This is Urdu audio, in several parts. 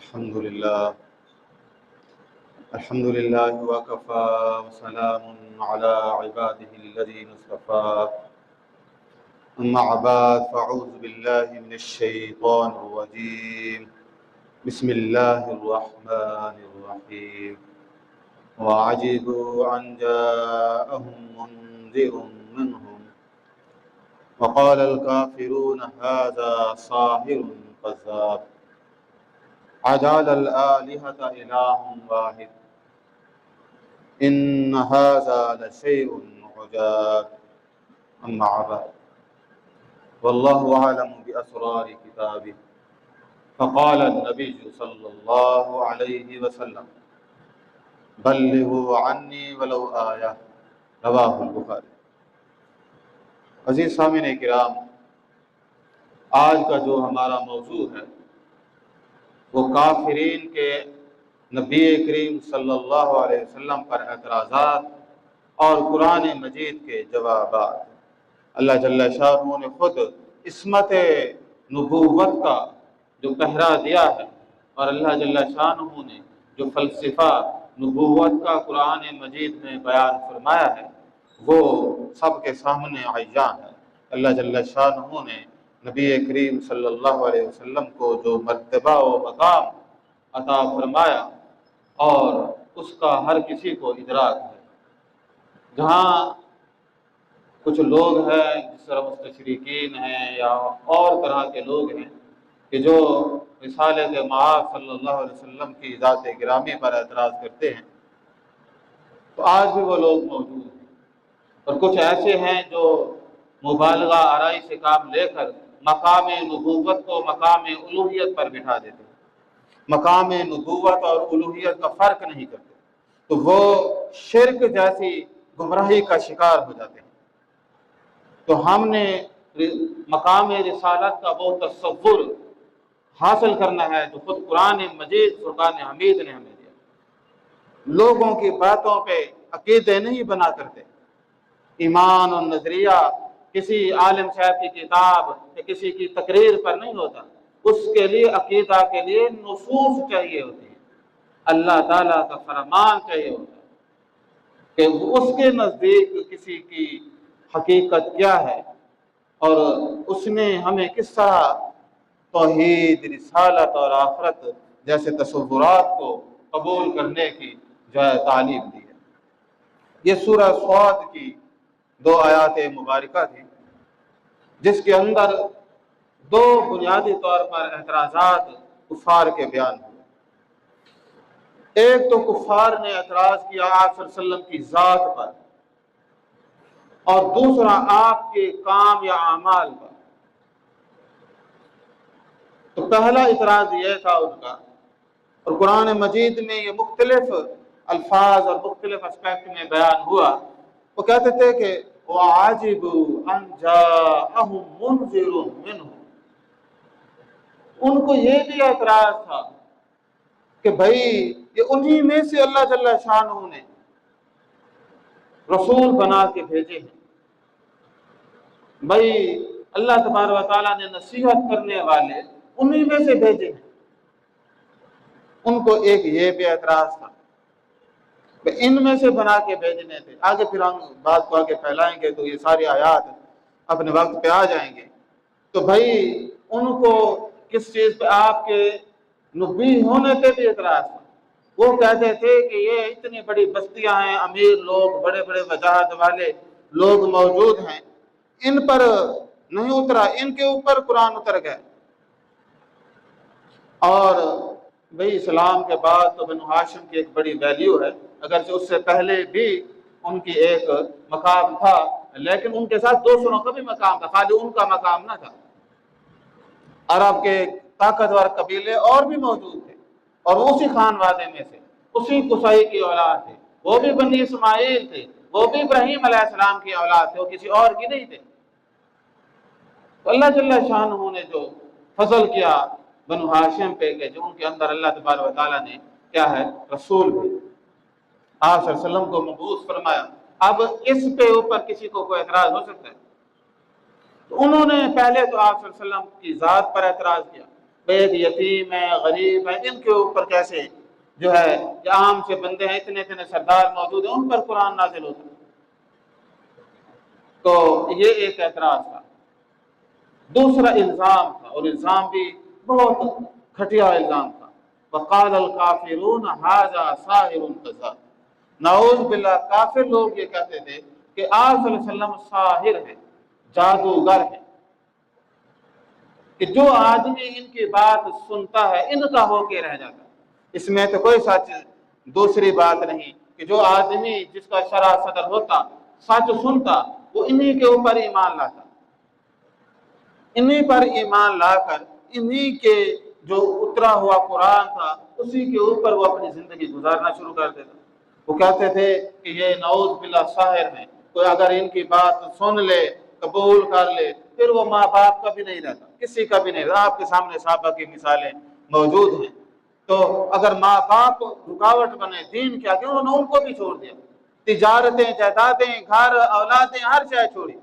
الحمد لله وكفى وسلام على عباده الذين اصطفى أما بعد فأعوذ بالله من الشيطان الرجيم بسم الله الرحمن الرحيم وعجبوا أن جاءهم منذر منهم وقال الكافرون هذا ساحر كذاب أجعل الآلهة إله واحد إن هذا لشيء عجاب أما بعد والله أعلم بأسرار كتابه فقال النبي صلى الله عليه وسلم بلغوا عني ولو آية رواہ البخاری۔ عزیز سامعین کرام، آج کا جو ہمارا موضوع ہے وہ کافرین کے نبی کریم صلی اللہ علیہ وسلم پر اعتراضات اور قرآن مجید کے جوابات۔ اللہ جل شانہ نے خود عصمت نبوت کا جو پہرا دیا ہے، اور اللہ جل شانہ نے جو فلسفہ نبوت کا قرآن مجید میں بیان فرمایا ہے وہ سب کے سامنے عیان ہے۔ اللہ جل شانہ نے نبی کریم صلی اللہ علیہ وسلم کو جو مرتبہ و مقام عطا فرمایا اور اس کا ہر کسی کو ادراک ہے۔ جہاں کچھ لوگ ہیں جس طرح مستشرقین ہیں یا اور طرح کے لوگ ہیں کہ جو رسالت معاذ صلی اللہ علیہ وسلم کی ذات گرامی پر اعتراض کرتے ہیں، تو آج بھی وہ لوگ موجود ہیں، اور کچھ ایسے ہیں جو مبالغہ آرائی سے کام لے کر مقام نبوت کو مقام الوہیت پر بٹھا دیتے ہیں، مقام نبوت اور الوہیت کا فرق نہیں کرتے، تو وہ شرک جیسی گمراہی کا شکار ہو جاتے ہیں۔ تو ہم نے مقام رسالت کا وہ تصور حاصل کرنا ہے جو خود قرآن مجید فرقان حمید نے ہمیں دیا۔ لوگوں کی باتوں پہ عقیدے نہیں بنا کرتے، ایمان اور نظریہ کسی عالم صاحب کی کتاب یا کسی کی تقریر پر نہیں ہوتا، اس کے لیے عقیدہ کے لیے نصوص چاہیے ہوتی ہیں، اللہ تعالیٰ کا فرمان چاہیے ہوتا ہے کہ اس کے نزدیک کسی کی حقیقت کیا ہے اور اس نے ہمیں کس طرح توحید، رسالت اور آخرت جیسے تصورات کو قبول کرنے کی جو ہے تعلیم دی ہے۔ یہ سورہ صاد کی 2 آیات مبارکہ تھی جس کے اندر 2 بنیادی طور پر اعتراضات کفار کے بیان ہوئے۔ ایک تو کفار نے اعتراض کیا آپ صلی اللہ علیہ وسلم کی ذات پر، اور دوسرا آپ کے کام یا اعمال پر۔ تو پہلا اعتراض یہ تھا ان کا، اور قرآن مجید میں یہ مختلف الفاظ اور مختلف اسپیکٹ میں بیان ہوا۔ وہ کہتے تھے کہ وَعَجِبُوا أَن جَاءَهُم مُنذِرٌ مِّنْهُمْ، ان کو یہ بھی اعتراض تھا کہ بھائی یہ انہی میں سے اللہ جل شانہ نے رسول بنا کے بھیجے ہیں، بھائی اللہ تبارک و تعالیٰ نے نصیحت کرنے والے انہی میں سے بھیجے ہیں۔ ان کو ایک یہ بھی اعتراض تھا کہ ان میں سے بنا کے بھیجنے تھے۔ آگے پھر ہم بات کو آگے پھیلائیں گے تو یہ ساری آیات اپنے وقت پہ آ جائیں گے۔ تو بھائی ان کو کس چیز پہ آپ کے نبی ہونے پہ بھی اعتراض تھا۔ وہ کہتے تھے کہ یہ اتنی بڑی بستیاں ہیں، امیر لوگ، بڑے بڑے وجاہت والے لوگ موجود ہیں، ان پر نہیں اترا، ان کے اوپر قرآن اتر گئے۔ اور بھئی اسلام کے بعد تو بنو ہاشم کی ایک بڑی ویلیو ہے، اگرچہ اس سے پہلے بھی ان کی ایک مقام تھا، لیکن ان کے ساتھ دوسروں کا بھی مقام تھا، خالی ان کا مقام نہ تھا۔ عرب کے طاقتور قبیلے اور بھی موجود تھے، اور اسی خانوادے میں سے اسی قصی کی اولاد تھے، وہ بھی بنی اسماعیل تھے، وہ بھی ابراہیم علیہ السلام کی اولاد تھے، وہ کسی اور کی نہیں تھے۔ تو اللہ جل شانہ نے جو فضل کیا بنو ہاشم پہ کہ جو ان کے اندر اللہ تبارک و تعالیٰ نے کیا ہے رسول بھی آپ صلی اللہ علیہ وسلم کو مبعوث فرمایا۔ اب اس پہ اوپر کسی کو کوئی اعتراض ہو سکتا ہے؟ تو انہوں نے پہلے تو آپ صلی اللہ علیہ وسلم کی ذات پر اعتراض کیا ایک یتیم ہے، غریب ہے، ان کے اوپر کیسے جو ہے جو عام سے بندے ہیں، اتنے اتنے سردار موجود ہیں، ان پر قرآن نازل ہوتا ہے۔ تو یہ ایک اعتراض تھا۔ دوسرا الزام تھا، اور الزام بھی بہت گھٹیا الزام تھا، وقال الکافرون ھذا ساحر کذاب۔ نعوذ باللہ، کافر لوگ یہ کہتے تھے کہ آپ صلی اللہ علیہ وسلم ساحر ہیں، جادوگر ہیں، کہ جو آدمی ان کی بات سنتا ہے ان کا ہو کے رہ جاتا ہے۔ اس میں تو کوئی سچ دوسری بات نہیں کہ جو آدمی جس کا شرح صدر ہوتا، سچ سنتا، وہ انہی کے اوپر ایمان لاتا، انہی پر ایمان لا کر انہی کے جو اترا ہوا قرآن تھا اسی کے اوپر وہ اپنی زندگی گزارنا شروع کر دیتا۔ وہ کہتے تھے کہ یہ نعوذ باللہ ساحر ہیں، کوئی اگر ان کی بات سن لے، قبول کر لے، پھر وہ ماں باپ کا بھی نہیں رہتا، کسی کا بھی نہیں رہتا۔ آپ کے سامنے صحابہ کی مثالیں موجود ہیں۔ تو اگر ماں باپ رکاوٹ بنے دین کیا کہ انہوں نے ان کو بھی چھوڑ دیا، تجارتیں، جائیدادیں، گھر، اولادیں، ہر شے چھوڑی،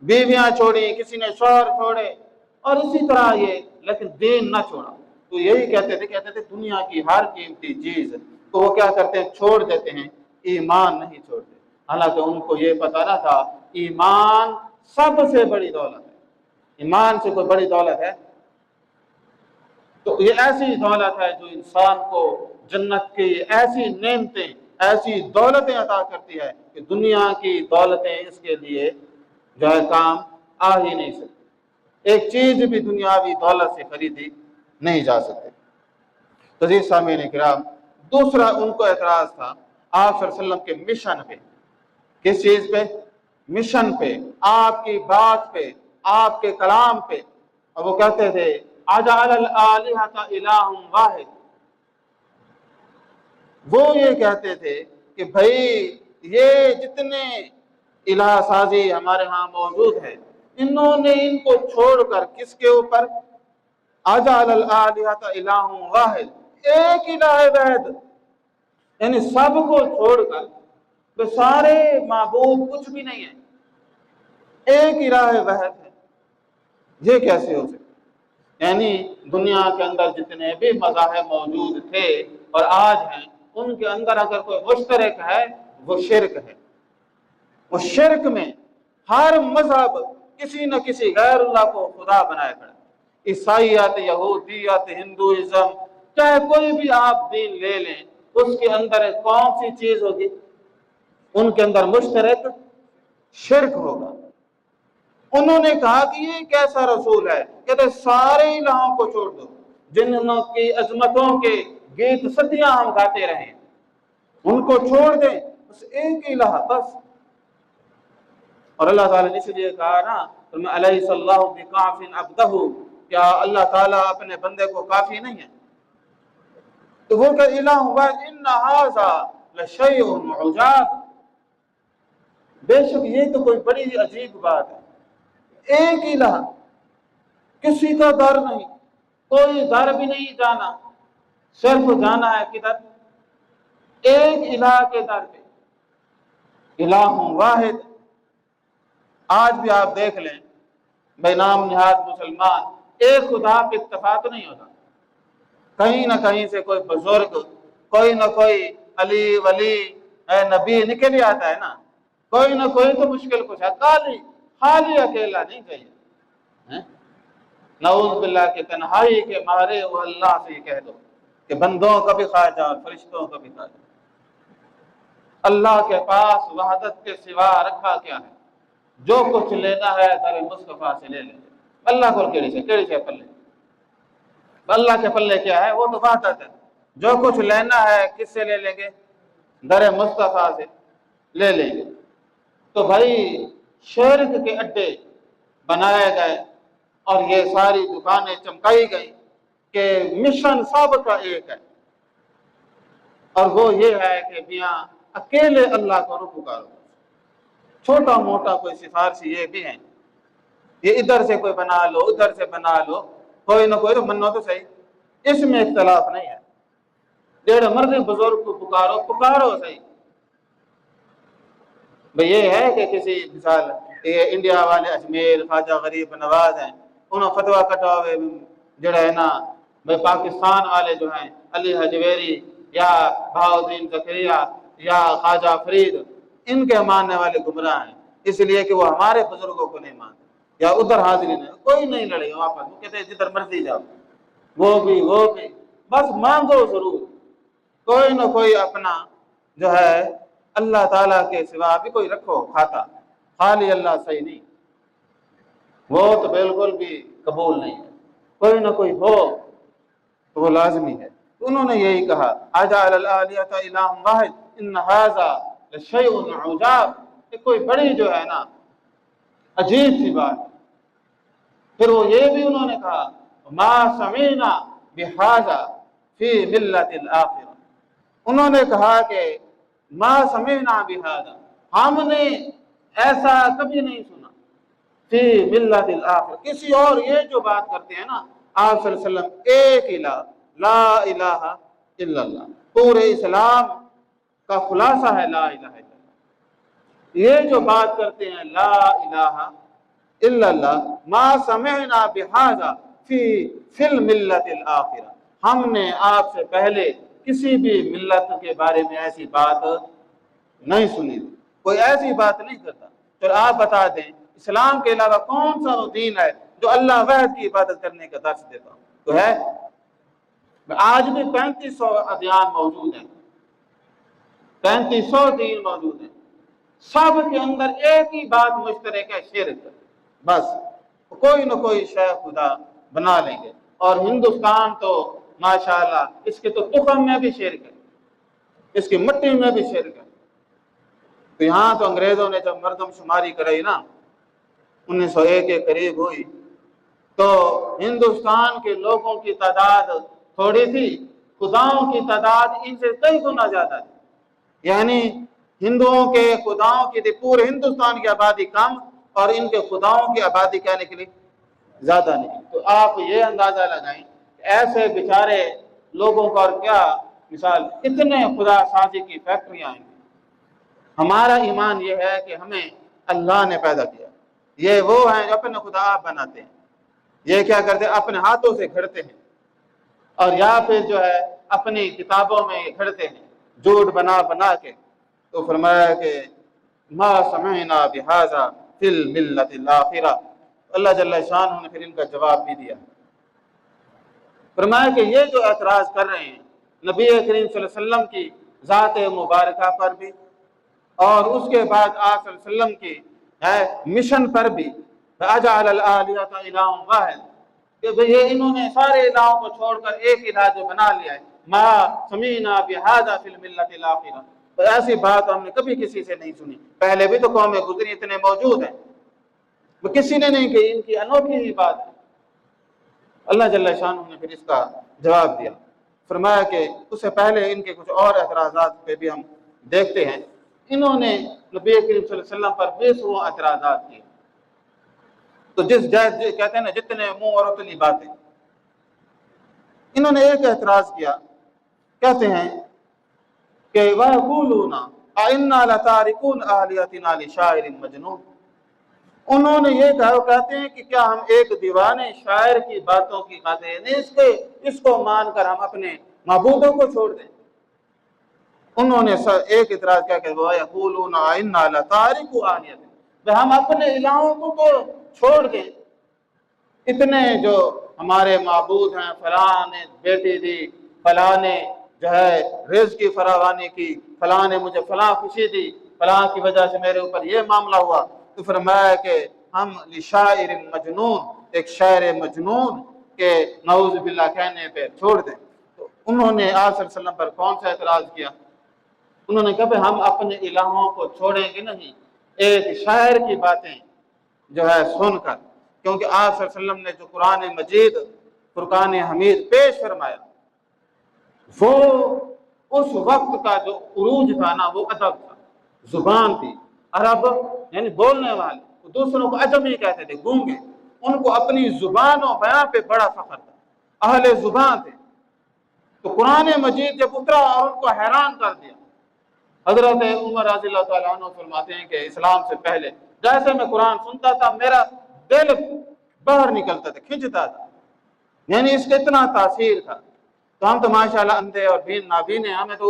بیویاں چھوڑی، کسی نے شوہر چھوڑے، اور اسی طرح یہ، لیکن دین نہ چھوڑا۔ تو یہی کہتے تھے دنیا کی ہر قیمتی چیز تو وہ کیا کرتے ہیں، چھوڑ دیتے ہیں، ایمان نہیں چھوڑتے۔ حالانکہ ان کو یہ پتہ نہ تھا ایمان سب سے بڑی دولت ہے، ایمان سے کوئی بڑی دولت ہے؟ تو یہ ایسی دولت ہے جو انسان کو جنت کی ایسی نعمتیں، ایسی دولتیں عطا کرتی ہے کہ دنیا کی دولتیں اس کے لیے جو ہے کام آ ہی نہیں سکتی۔ ایک چیز بھی دنیاوی دولت سے خریدی نہیں جا سکتی۔ تو عزیز سامعین کرام، دوسرا ان کو اعتراض تھا آپ صلی اللہ علیہ وسلم کے مشن پہ۔ کس چیز پہ؟ مشن پہ، آپ کی بات پہ، آپ کے کلام پہ۔ اور وہ کہتے تھے اجعل الآلہۃ الہ واحد۔ وہ یہ کہتے تھے کہ بھائی یہ جتنے الہ سازی ہمارے ہاں موجود ہے، انہوں نے ان کو چھوڑ کر کس کے اوپر؟ اجعل الآلہۃ الہ واحد، ایک الہ واحد، یعنی سب کو چھوڑ کر وہ سارے معبود کچھ بھی نہیں ہے، ایک الہ واحد ہے۔ یہ کیسے ہو سکتا؟ یعنی دنیا کے اندر جتنے بھی مذاہب موجود تھے اور آج ہیں، ان کے اندر اگر کوئی مشترک ہے وہ شرک ہے۔ وہ شرک میں ہر مذہب کسی نہ کسی غیر اللہ کو خدا بنائے کھڑا، عیسائیت، یہودیت، ہندوازم، چاہے کوئی بھی آپ دین لے لیں، اس کے اندر کون سی چیز ہوگی؟ ان کے اندر مشترک شرک ہوگا۔ انہوں نے کہا کہ یہ کیسا رسول ہے، کہتے سارے الہوں کو چھوڑ دو، جنہوں کی عظمتوں کے گیت صدیاں ہم گاتے رہے، ان کو چھوڑ دیں، بس ایک الہ بس۔ اور اللہ تعالیٰ نے اس لیے کہا نا علیہ صلی اللہ بکاف عبدہ، کیا اللہ تعالیٰ اپنے بندے کو کافی نہیں ہے؟ تو وہ کہ الہ واحد، ان ھذا لشیء عجاب، بے شک یہ تو کوئی بڑی عجیب بات ہے، ایک الہ، کسی کا در نہیں، کوئی در بھی نہیں جانا، صرف جانا ہے کدھر؟ ایک الہ کے در پہ، الہ واحد۔ آج بھی آپ دیکھ لیں بھائی نام نہاد مسلمان، ایک خدا پہ اتفاق نہیں ہوتا، کہیں نہ کہیں سے کوئی بزرگ، کوئی نہ کوئی علی ولی نبی نکل ہی آتا ہے نا، کوئی نہ کوئی تو مشکل کچھ ہے، خالی اکیلا نہیں چاہیے۔ نعوذ باللہ کہ تنہائی کے مارے وہ اللہ سے یہ کہہ دو کہ بندوں کا بھی خواجہ اور فرشتوں کا بھی خواجہ، اللہ کے پاس وحدت کے سوا رکھا کیا ہے؟ جو کچھ لینا ہے در مصطفیٰ سے لے لیں۔ اللہ کو کیڑی سے پلے، اللہ کے پلے کیا ہے؟ وہ تو وحدت ہے۔ جو کچھ لینا ہے کس سے لے لیں گے؟ در مصطفیٰ سے لے لیں گے۔ تو بھائی شرک کے اڈے بنائے گئے اور یہ ساری دکانیں چمکائی گئی کہ مشن سب کا ایک ہے، اور وہ یہ ہے کہ میاں اکیلے اللہ کو نہ پکارو۔ چھوٹا موٹا کوئی سفارشی یہ بھی ہیں، یہ ادھر سے کوئی بنا لو، ادھر سے بنا لو، کوئی نہ کوئی تو منو تو صحیح، اس میں اختلاف نہیں ہے۔ جیڑے مرضی بزرگ کو پکارو صحیح۔ بھئی یہ ہے کہ کسی مثال یہ انڈیا والے اجمیر خواجہ غریب نواز ہیں، انہوں فتویٰ کٹا ہوئے جڑا ہے نا بھائی پاکستان والے جو ہیں علی حجویری یا بہاؤدین زکریا یا خواجہ فرید، ان کے ماننے والے گمراہ ہیں، اس لیے کہ وہ ہمارے بزرگوں کو نہیں مانتے، یا ادھر حاضرین ہے کوئی نہیں لڑے گا واپس، وہ کہتے ہیں جدھر مرضی جاؤ، وہ بھی بس مانگو ضرور، کوئی نہ کوئی اپنا جو ہے اللہ تعالیٰ کے سوا بھی کوئی رکھو کھاتا، خالی اللہ صحیح نہیں، وہ تو بالکل بھی قبول نہیں ہے، کوئی نہ کوئی ہو تو وہ لازمی ہے۔ انہوں نے یہی کہا اجعل الآلہۃ الہ واحد ان ھذا لشیء عجاب، یہ کوئی بڑی جو ہے نا عجیب سی بات۔ پھر وہ یہ بھی انہوں نے کہا ما سمعنا بھذا فی ملۃ الآخرہ، انہوں نے کہا کہ ما سمعنا بھذا، ہم نے ایسا کبھی نہیں سنا، فی ملۃ الآخرہ، کسی اور یہ جو بات کرتے ہیں نا آپ صلی اللہ علیہ وسلم ایک الہ لا الہ الا اللہ، پورے اسلام کا خلاصہ ہے لا الہ الا اللہ، یہ جو بات کرتے ہیں لا الہ الا اللہ، ما سمعنا بہذا فی الملۃ الآخرہ، ہم نے آپ سے پہلے کسی بھی ملت کے بارے میں ایسی بات نہیں سنی تھی، کوئی ایسی بات نہیں کرتا۔ پھر آپ بتا دیں اسلام کے علاوہ کون سا وہ دین ہے جو اللہ وحد کی عبادت کرنے کا درس دیتا ہوں؟ تو ہے، آج بھی 3500 ادیان موجود ہیں، 3500 دین موجود ہیں، سب کے اندر ایک ہی بات مشترک ہے، شرک، بس کوئی نہ کوئی شے خدا بنا لیں گے، اور ہندوستان تو ماشاءاللہ اس کے تو تخم میں بھی شرک ہے، اس کی مٹی میں بھی شرک ہے۔ تو یہاں تو انگریزوں نے جب مردم شماری کرائی نا 1901 کے قریب ہوئی، تو ہندوستان کے لوگوں کی تعداد تھوڑی تھی، خداؤں کی تعداد ان سے کئی گنا زیادہ تھی، یعنی ہندوؤں کے خداؤں کی تھی پورے ہندوستان کی آبادی کم، اور ان کے خداؤں کی آبادی کیا نکلی؟ زیادہ نہیں۔ تو آپ یہ اندازہ لگائیں کہ ایسے بیچارے لوگوں کا اور کیا مثال، اتنے خدا سازی کی فیکٹریاں آئیں گی۔ ہمارا ایمان یہ ہے کہ ہمیں اللہ نے پیدا کیا، یہ وہ ہیں جو اپنے خدا آپ بناتے ہیں، یہ کیا کرتے ہیں اپنے ہاتھوں سے گھڑتے ہیں، اور یا پھر جو ہے اپنی کتابوں میں گھڑتے ہیں جھوٹ بنا بنا کے۔ تو فرمایا کہ ما سمعنا بہذا فی الملۃ الآخرہ، اللہ جل شانہ نے پھر ان کا جواب بھی دیا، فرمایا کہ یہ جو اعتراض کر رہے ہیں نبی کریم صلی اللہ علیہ وسلم کی ذات مبارکہ پر بھی، اور اس کے بعد آپ صلی اللہ علیہ وسلم کی مشن پر بھی، اجعل الآلہۃ الہ واحد، کہ یہ انہوں نے سارے الہوں کو چھوڑ کر ایک الہ جو بنا لیا ہے، ما سمعنا بہذا فی الملۃ الآخرہ، تو ایسی بات ہم نے کبھی کسی سے نہیں سنی، پہلے بھی تو قومیں گزری اتنے موجود ہیں، وہ کسی نے نہیں کہی، ان کی انوکھی ہی بات ہے۔ اللہ جل شانہ نے پھر اس کا جواب دیا، فرمایا کہ اس سے پہلے ان کے کچھ اور اعتراضات پہ بھی ہم دیکھتے ہیں۔ انہوں نے نبی کریم صلی اللہ علیہ وسلم پر 20 اعتراضات کیے، تو کہتے ہیں نا جتنے منہ اور اتنی باتیں، انہوں نے ایک اعتراض کیا، کہتے ہیں کہ وَيَقُولُونَ أَإِنَّا لَتَارِكُو آلِهَتِنَا لِشَاعِرٍ مَجْنُونٍ، انہوں نے یہ کہا، وہ کہتے ہیں کہ کیا ہم ایک دیوانے شاعر کی باتوں کی خاطر اس کو مان کر ہم اپنے معبودوں کو چھوڑ دیں؟ انہوں نے ایک اعتراض کیا کہ وَيَقُولُونَ أَإِنَّا لَتَارِكُو آلِهَتِنَا، ہم اپنے الہوں کو تو چھوڑ دیں، اتنے جو ہمارے معبود ہیں، فلاں نے بیٹی دی، فلاں نے جو ہے رزق کی فراوانی کی، فلاں نے مجھے فلاں خوشی دی، فلاں کی وجہ سے میرے اوپر یہ معاملہ ہوا، تو فرمایا کہ ہم لشاعر مجنون، ایک شاعر مجنون کے نعوذ باللہ کہنے پہ چھوڑ دیں۔ تو انہوں نے آپ صلی اللہ علیہ وسلم پر کون سا اعتراض کیا؟ انہوں نے کہا کہ ہم اپنے الہوں کو چھوڑیں گے نہیں ایک شاعر کی باتیں جو ہے سن کر، کیونکہ آپ صلی اللہ علیہ وسلم نے جو قرآن مجید فرقان حمید پیش فرمایا، وہ اس وقت کا جو عروج تھا نا، وہ ادب تھا، زبان تھی، عرب یعنی بولنے والے، دوسروں کو عجمی کہتے تھے، گونگے، ان کو اپنی زبان و بیان پہ بڑا فخر تھا، اہل زبان تھے۔ تو قرآن مجید جب اترا اور ان کو حیران کر دیا، حضرت عمر رضی اللہ تعالیٰ عنہ فرماتے ہیں کہ اسلام سے پہلے جیسے میں قرآن سنتا تھا میرا دل باہر نکلتا تھا، کھنچتا تھا، یعنی اس کا اتنا تاثیر تھا۔ تو ہم تو ماشاءاللہ اندھے اور نابین ہیں، ہمیں تو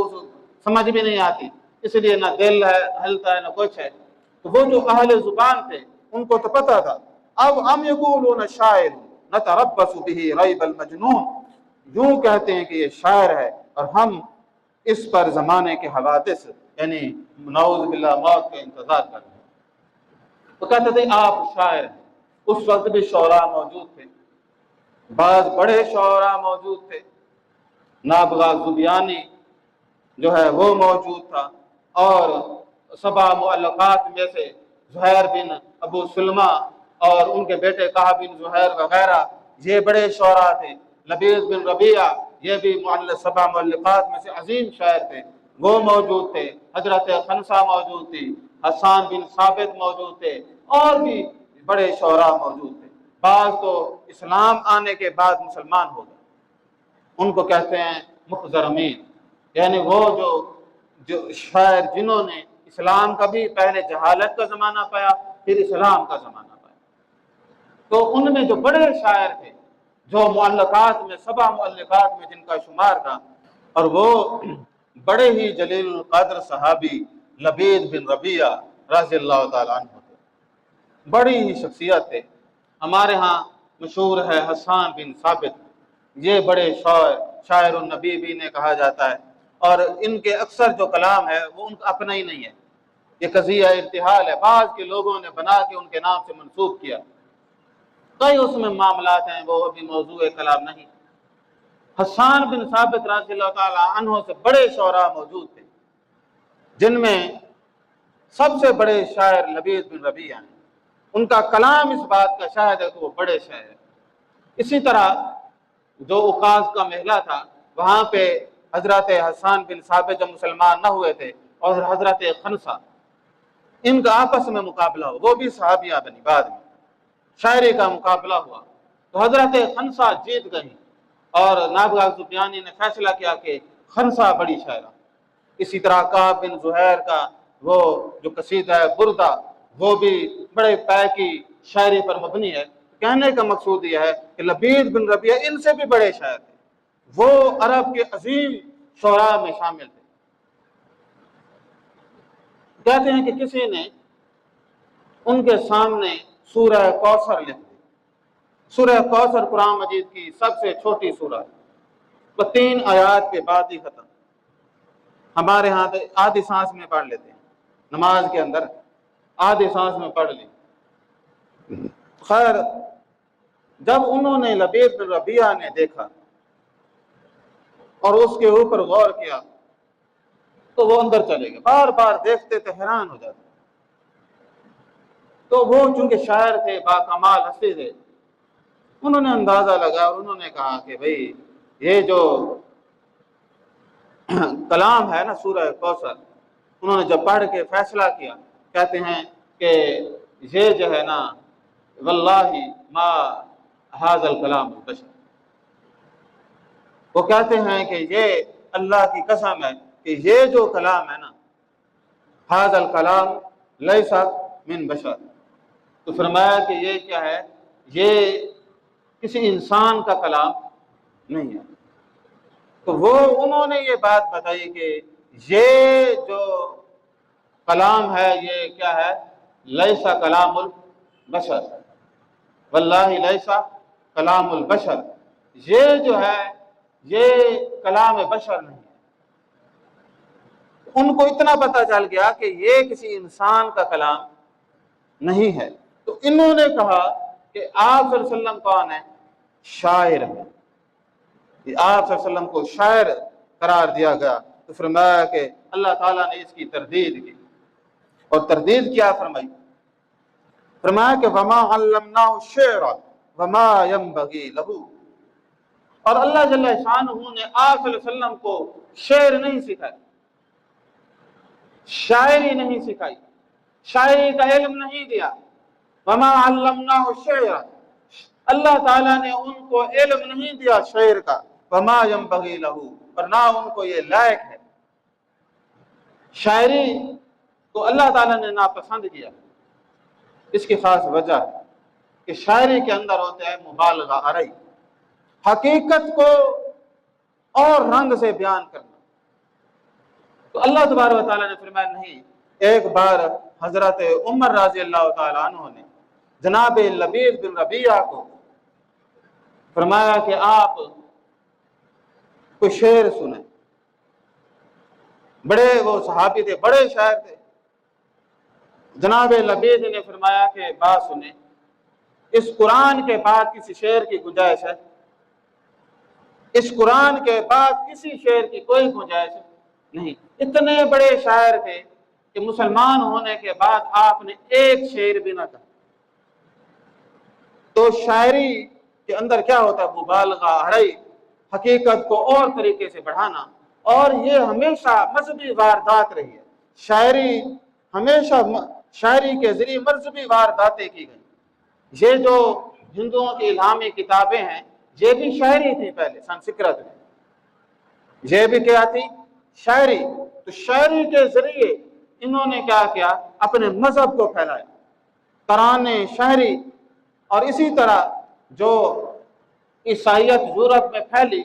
سمجھ بھی نہیں آتی، اس لیے نہ دل ہے ہلتا ہے نہ کچھ ہے۔ تو وہ جو اہل زبان تھے ان کو تو پتہ تھا۔ اب ہم یقولون شاعر نتربص به ریب المجنون، یوں کہتے ہیں کہ یہ شاعر ہے اور ہم اس پر زمانے کے حوادث یعنی نعوذ باللہ موت کا انتظار کر رہے ہیں۔ تو کہتے تھے آپ شاعر ہیں۔ اس وقت بھی شعراء موجود تھے، بعض بڑے شعراء موجود تھے، نابغہ زبیانی جو ہے وہ موجود تھا، اور 7 معلقات میں سے زہیر بن ابو سلمہ اور ان کے بیٹے کعب بن زہیر وغیرہ یہ بڑے شعراء تھے۔ لبید بن ربیعہ یہ بھی 7 معلقات میں سے عظیم شاعر تھے، وہ موجود تھے۔ حضرت خنسہ موجود تھی، حسان بن ثابت موجود تھے، اور بھی بڑے شعراء موجود تھے۔ بعض تو اسلام آنے کے بعد مسلمان ہو گئے، ان کو کہتے ہیں مخضرمین، یعنی وہ جو شاعر جنہوں نے اسلام کا بھی پہلے جہالت کا زمانہ پایا پھر اسلام کا زمانہ پایا۔ تو ان میں جو بڑے شاعر تھے جو معلقات میں 7 معلقات میں جن کا شمار تھا، اور وہ بڑے ہی جلیل القدر صحابی لبید بن ربیعہ رضی اللہ تعالیٰ عنہ تھے، بڑی ہی شخصیت تھے۔ ہمارے ہاں مشہور ہے حسان بن ثابت، یہ بڑے شاعر النبی بھی انہیں کہا جاتا ہے، اور ان کے اکثر جو کلام ہے وہ ان کا اپنا ہی نہیں ہے، یہ قضیہ ارتحال ہے، بعض کے لوگوں نے بنا کے ان کے نام سے منسوب کیا، کئی اس میں معاملات ہیں وہ ابھی موضوع کلام نہیں۔ حسان بن ثابت رضی اللہ تعالیٰ عنہ سے بڑے شعراء موجود تھے، جن میں سب سے بڑے شاعر لبید بن ربیعہ ہیں، ان کا کلام اس بات کا شاہد ہے کہ وہ بڑے شاعر ہیں۔ اسی طرح جو اوقاز کا محلہ تھا وہاں پہ حضرت حسان بن ثابت جب مسلمان نہ ہوئے تھے اور حضرت خنسہ، ان کا آپس میں مقابلہ ہوا، وہ بھی صحابیہ بنی، بعد میں شاعری کا مقابلہ ہوا تو حضرت خنسہ جیت گئی، اور نابغہ زبیانی نے فیصلہ کیا کہ خنسہ بڑی شاعرہ۔ اسی طرح کعب بن زہیر کا وہ جو قصیدہ ہے بردہ، وہ بھی بڑے پے کی شاعری پر مبنی ہے۔ کہنے کا مقصود یہ ہے کہ لبید بن ربیعہ ان سے بھی بڑے شاعر تھے، وہ عرب کے عظیم شعراء میں شامل تھے۔ کہتے ہیں کہ کسی نے ان کے سامنے سورہ کوثر لکھ دی۔ سورہ کوثر قرآن مجید کی سب سے چھوٹی سورہ، وہ 3 آیات کے بعد ہی ختم۔ ہمارے ہاں تو آدھی سانس میں پڑھ لیتے ہیں، نماز کے اندر آدھی سانس میں پڑھ لی۔ خیر، جب انہوں نے لبید بن ربیعہ نے دیکھا اور اس کے اوپر غور کیا تو وہ اندر چلے گئے، بار بار دیکھتے تو حیران ہو جاتے۔ تو وہ چونکہ شاعر تھے، باکمال ہستی تھے، انہوں نے اندازہ لگا اور انہوں نے کہا کہ بھئی یہ جو کلام ہے نا سورہ کوثر، انہوں نے جب پڑھ کے فیصلہ کیا، کہتے ہیں کہ یہ جو ہے نا واللہ ما ھذا الکلام البشر، وہ کہتے ہیں کہ یہ اللہ کی قسم ہے کہ یہ جو کلام ہے نا ھذا الکلام لیس من بشر، تو فرمایا کہ یہ کیا ہے، یہ کسی انسان کا کلام نہیں ہے۔ تو وہ انہوں نے یہ بات بتائی کہ یہ جو کلام ہے یہ کیا ہے، لیسا کلام البشر، واللہ لیسا کلام البشر، یہ جو ہے یہ کلام بشر نہیں ہے۔ ان کو اتنا پتہ چل گیا کہ یہ کسی انسان کا کلام نہیں ہے۔ تو انہوں نے کہا کہ آپ صلی اللہ علیہ وسلم کون ہے، شاعر ہے، آپ صلی اللہ علیہ وسلم کو شاعر قرار دیا گیا۔ تو فرمایا کہ اللہ تعالیٰ نے اس کی تردید کی، اور تردید کیا فرمائی، فرمایا کہ وما علمناه الشعر وما ينبغي له، اور اللہ جل شانہ نے آپ صلی اللہ علیہ وسلم کو شعر نہیں سکھایا، شاعری نہیں سکھائی، شاعری کا علم نہیں دیا۔ وما علمناه الشعر، اللہ تعالیٰ نے ان کو علم نہیں دیا شعر کا، وما ينبغي له، اور نہ ان کو یہ لائق ہے۔ شاعری کو اللہ تعالیٰ نے ناپسند کیا، اس کی خاص وجہ ہے کہ شاعری کے اندر ہوتا ہے مبالغہ آرائی، حقیقت کو اور رنگ سے بیان کرنا۔ تو اللہ تبارک و تعالیٰ نے فرمایا نہیں۔ ایک بار حضرت عمر رضی اللہ تعالیٰ عنہ نے جناب لبید بن ربیعہ کو فرمایا کہ آپ کوئی شعر سنیں۔ بڑے وہ صحابی تھے، بڑے شاعر تھے۔ جناب لبید نے فرمایا کہ بات سنیں، اس قرآن کے بعد کسی شعر کی گنجائش ہے؟ اس قرآن کے بعد کسی شعر کی کوئی گنجائش نہیں۔ اتنے بڑے شاعر تھے کہ مسلمان ہونے کے بعد آپ نے ایک شعر بھی نہ کہا۔ تو شاعری کے اندر کیا ہوتا ہے؟ مبالغہ، اڑائی، حقیقت کو اور طریقے سے بڑھانا، اور یہ ہمیشہ مذہبی واردات رہی ہے۔ شاعری ہمیشہ شاعری کے ذریعے مذہبی وارداتیں کی گئی۔ یہ جو ہندوؤں کی الہامی کتابیں ہیں یہ بھی شاعری تھی پہلے سنسکرت میں، یہ بھی کیا تھی؟ شاعری۔ تو شاعری کے ذریعے انہوں نے کیا کیا؟ اپنے مذہب کو پھیلایا، ترانے، شاعری۔ اور اسی طرح جو عیسائیت یورپ میں پھیلی،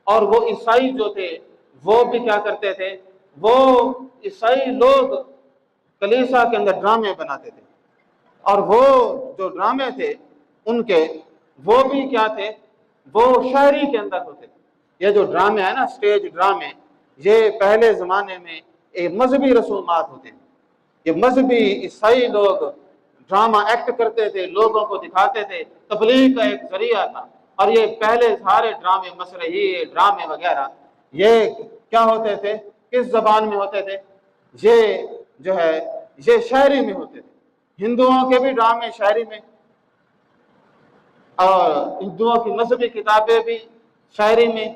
اور وہ عیسائی جو تھے وہ بھی کیا کرتے تھے؟ وہ عیسائی لوگ کلیسا کے اندر ڈرامے بناتے تھے، اور وہ جو ڈرامے تھے ان کے وہ بھی کیا تھے؟ وہ شاعری کے اندر ہوتے تھے۔ یہ جو ڈرامے ہیں نا، سٹیج ڈرامے، یہ پہلے زمانے میں ایک مذہبی رسومات ہوتے تھے۔ یہ مذہبی عیسائی لوگ ڈرامہ ایکٹ کرتے تھے، لوگوں کو دکھاتے تھے، تبلیغ کا ایک ذریعہ تھا۔ اور یہ پہلے سارے ڈرامے، مسرحی ڈرامے وغیرہ، یہ کیا ہوتے تھے؟ کس زبان میں ہوتے تھے؟ یہ جو ہے یہ شاعری میں ہوتے تھے۔ ہندوؤں کے بھی ڈرامے شاعری میں، اور ہندوؤں کی مذہبی کتابیں بھی شاعری میں،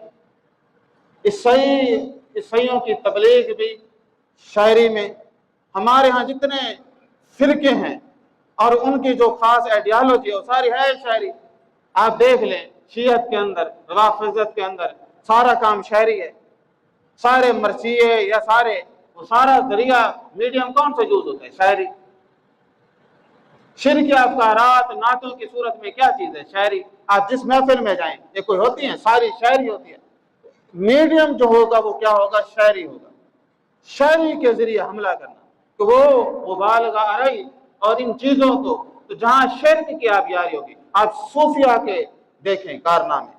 عیسائیوں کی تبلیغ بھی شاعری میں۔ ہمارے ہاں جتنے فرقے ہیں اور ان کی جو خاص آئیڈیالوجی ہے وہ ساری ہے شاعری۔ آپ دیکھ لیں شیعت کے اندر، روافضت کے اندر سارا کام شاعری ہے۔ سارے مرثیے یا وہ سارا ذریعہ میڈیم کون سا یوز ہوتا ہے؟ شاعری۔ شرک افکارات نعتوں کی صورت میں کیا چیز ہے؟ شاعری۔ آپ جس محفل میں جائیں یہ کوئی ہوتی ہیں، ساری شاعری ہوتی ہے۔ میڈیم جو ہوگا وہ کیا ہوگا؟ شاعری ہوگا۔ شاعری کے ذریعے حملہ کرنا کہ وہ مبالغہ آرائی اور ان چیزوں کو، تو جہاں شرک کی آبیاری ہوگی۔ آپ صوفیہ کے دیکھیں کارنامے،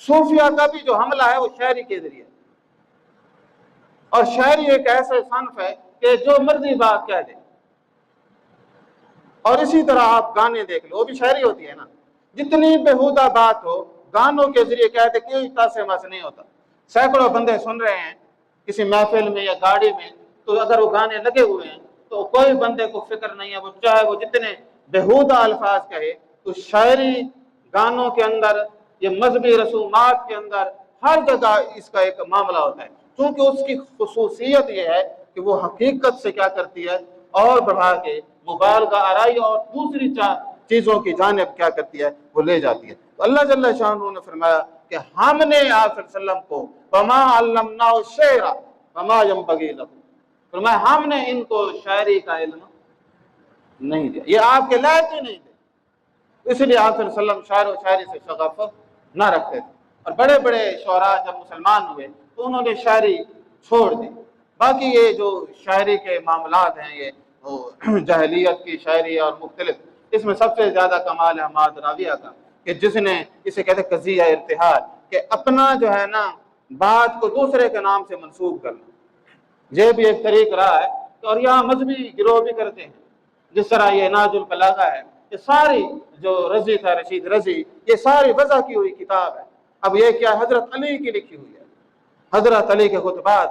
صوفیہ کا بھی جو حملہ ہے وہ شاعری کے ذریعے۔ اور شاعری ایک ایسے صنف ہے کہ جو مرضی بات کہہ دے۔ اور اسی طرح آپ گانے دیکھ لو، وہ بھی شاعری ہوتی ہے نا۔ جتنی بےہودہ بات ہو گانوں کے ذریعے کہتے کوئی تاس مس نہیں ہوتا۔ سینکڑوں بندے سن رہے ہیں کسی محفل میں یا گاڑی میں، تو اگر وہ گانے لگے ہوئے ہیں تو کوئی بندے کو فکر نہیں ہے، وہ چاہے وہ جتنے بےہودہ الفاظ کہے۔ تو شاعری گانوں کے اندر، یہ مذہبی رسومات کے اندر، ہر جگہ اس کا ایک معاملہ ہوتا ہے، کیونکہ اس کی خصوصیت یہ ہے کہ وہ حقیقت سے کیا کرتی ہے؟ اور بڑھا کے مبالغہ آرائی اور دوسری چیزوں کی جانب کیا کرتی ہے؟ وہ لے جاتی ہے۔ تو اللہ جل شانہ نے فرمایا کہ ہم نے آپ صلی اللہ علیہ وسلم کو وما علمناه الشعر وما ينبغي له، فرمایا ہم نے ان کو شاعری کا علم نہیں دیا، یہ آپ کے لائق ہی نہیں تھے۔ اس لیے آپ صلی اللہ علیہ وسلم شاعر و شاعری سے شغف نہ رکھتے تھے۔ اور بڑے بڑے شعراء جب مسلمان ہوئے تو انہوں نے شاعری چھوڑ دی۔ باقی یہ جو شاعری کے معاملات ہیں، یہ جاہلیت کی شاعری اور مختلف، اس میں سب سے زیادہ کمال ہے حماد راویہ کا، کہ جس نے اسے کہتے ہیں قضیہ ارتحال، کہ اپنا جو ہے نا بات کو دوسرے کے نام سے منسوب کرنا۔ یہ بھی ایک طریق رہا ہے، اور یہاں مذہبی گروہ بھی کرتے ہیں، جس طرح یہ ناج البلاغہ ہے، یہ ساری جو رضی تھا رشید رضی، یہ ساری وضع کی ہوئی کتاب ہے۔ اب یہ کیا حضرت علی کی لکھی ہوئی ہے، حضرت علی کے خطبات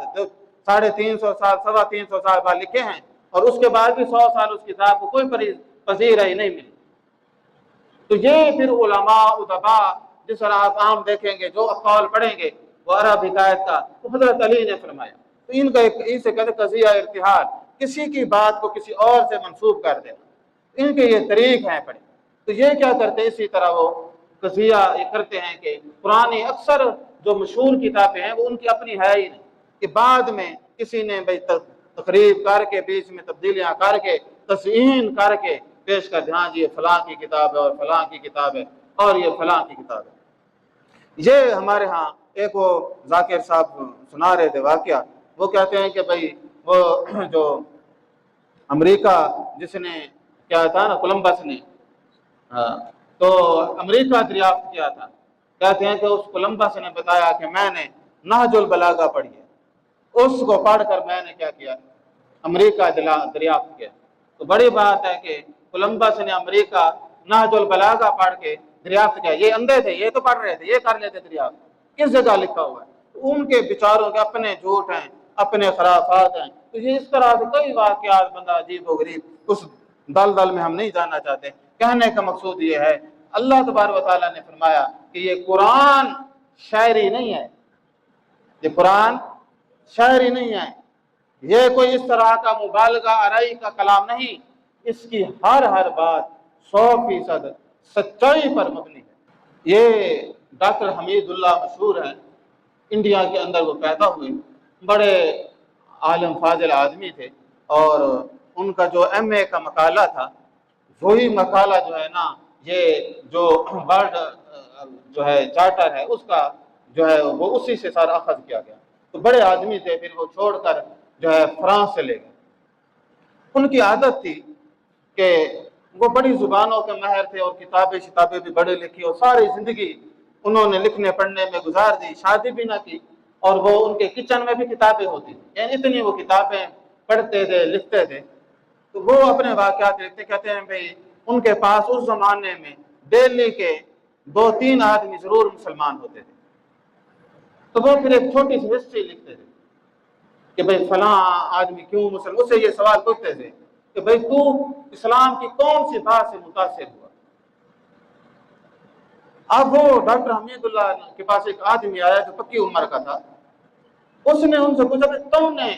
350 سال 350 سال بعد لکھے ہیں، اور اس کے بعد بھی 100 سال اس کتاب کو کوئی پذیرہ ہی نہیں ملی۔ تو یہ پھر علماء ادبا، جس طرح آپ عام دیکھیں گے جو اقوال پڑھیں گے وہ عرب حکایت کا، تو حضرت علی نے فرمایا۔ تو ان کا اسے کہتے قضیہ ارتحال، کسی کی بات کو کسی اور سے منسوب کر دینا، ان کے یہ طریق ہیں پڑھے۔ تو یہ کیا کرتے ہیں؟ اسی طرح وہ قضیہ یہ کرتے ہیں کہ پرانی اکثر جو مشہور کتابیں ہیں وہ ان کی اپنی ہے ہی نہیں، کہ بعد میں کسی نے تقریب کر کے بیچ میں تبدیلیاں کر کے تزئین کر کے پیش کر دیا، ہاں جی یہ فلاں کی کتاب ہے اور فلاں کی کتاب ہے اور یہ فلاں کی کتاب ہے۔ یہ ہمارے ہاں ایک وہ ذاکر صاحب سنا رہے تھے واقعہ، وہ کہتے ہیں کہ بھائی وہ جو امریکہ جس نے کیا تھا نا کولمبس نے تو امریکہ دریافت کیا تھا، کہتے ہیں کہ اس کولمبس نے بتایا کہ میں نے نہج البلاغہ پڑھی ہے، اس کو پڑھ کر میں نے کیا کیا، امریکہ دریافت کیا۔ تو بڑی بات ہے کہ کولمبس نے امریکہ نہج البلاغہ پڑھ کے دریافت کیا۔ یہ اندھے تھے، یہ تو پڑھ رہے تھے، یہ کر لیتے دریافت، کس جگہ لکھا ہوا ہے؟ ان کے بیچاروں کے اپنے جھوٹ ہیں، اپنے خرافات ہیں۔ تو یہ اس طرح سے کئی واقعات بندہ عجیب و غریب، اس دلدل میں ہم نہیں جانا چاہتے۔ کہنے کا مقصود یہ ہے اللہ تبارک و تعالیٰ نے فرمایا کہ یہ قرآن شاعری نہیں ہے، یہ قرآن شاعری نہیں ہے، یہ کوئی اس طرح کا مبالغہ آرائی کا کلام نہیں، اس کی ہر بات 100% سچائی پر مبنی ہے۔ یہ ڈاکٹر حمید اللہ مشہور ہیں، انڈیا کے اندر وہ پیدا ہوئے، بڑے عالم فاضل آدمی تھے، اور ان کا جو MA کا مقالہ تھا، وہی مقالہ جو ہے نا یہ جو ورلڈ جو ہے چارٹر ہے اس کا جو ہے وہ اسی سے سارا اخذ کیا گیا۔ تو بڑے آدمی تھے، پھر وہ چھوڑ کر جو ہے فرانس چلے گئے۔ ان کی عادت تھی کہ وہ بڑی زبانوں کے ماہر تھے، اور کتابیں بھی بڑی لکھی، اور ساری زندگی انہوں نے لکھنے پڑھنے میں گزار دی، شادی بھی نہ کی، اور وہ ان کے کچن میں بھی کتابیں ہوتی تھیں، یعنی اتنی وہ کتابیں پڑھتے تھے، لکھتے تھے۔ تو وہ اپنے واقعات لکھتے، کہتے ہیں بھائی ان کے پاس اس زمانے میں دہلی کے 2-3 آدمی ضرور مسلمان ہوتے تھے، تو وہ پھر ایک چھوٹی سی ہسٹری لکھتے تھے کہ بھائی فلاں آدمی کیوں مسلمان، اس سے یہ سوال پوچھتے تھے کہ بھائی تو اسلام کی کون سی بات سے متاثر ہوا۔ اب وہ ڈاکٹر حمید اللہ کے پاس ایک آدمی آیا جو پکی عمر کا تھا، اس نے ان سے پوچھا کہ تم نے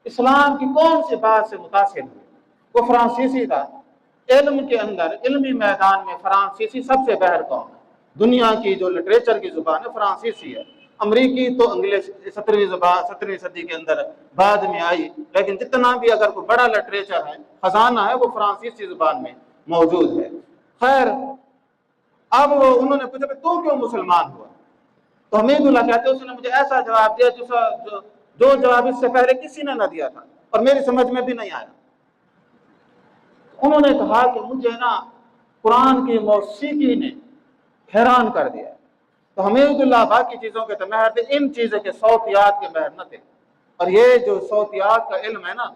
اسلام کی کون سی بات سے متاثر ہوئے؟ وہ فرانسیسی تھا، علم کے اندر علمی میدان میں فرانسیسی سب سے بہر قوم ہے، دنیا کی جو لٹریچر کی زبان ہے فرانسیسی ہے، امریکی تو انگلش 17ویں صدی کے اندر بعد میں آئی، لیکن جتنا بھی اگر کوئی بڑا لٹریچر ہے، خزانہ ہے، وہ فرانسیسی زبان میں موجود ہے۔ خیر، اب انہوں نے پوچھا کہ تو کیوں مسلمان ہوا؟ تو حمید اللہ کہتے اس نے مجھے ایسا جواب دیا جو جواب اس سے پہلے کسی نے نہ دیا تھا، اور میری سمجھ میں بھی نہیں آیا۔ انہوں نے کہا کہ مجھے نا قرآن کی موسیقی نے حیران کر دیا۔ تو حمید اللہ باقی چیزوں کے تو ماہر تھے، ان چیزوں کے صوتیات کے ماہر نہ تھے، اور یہ جو صوتیات کا علم ہے نا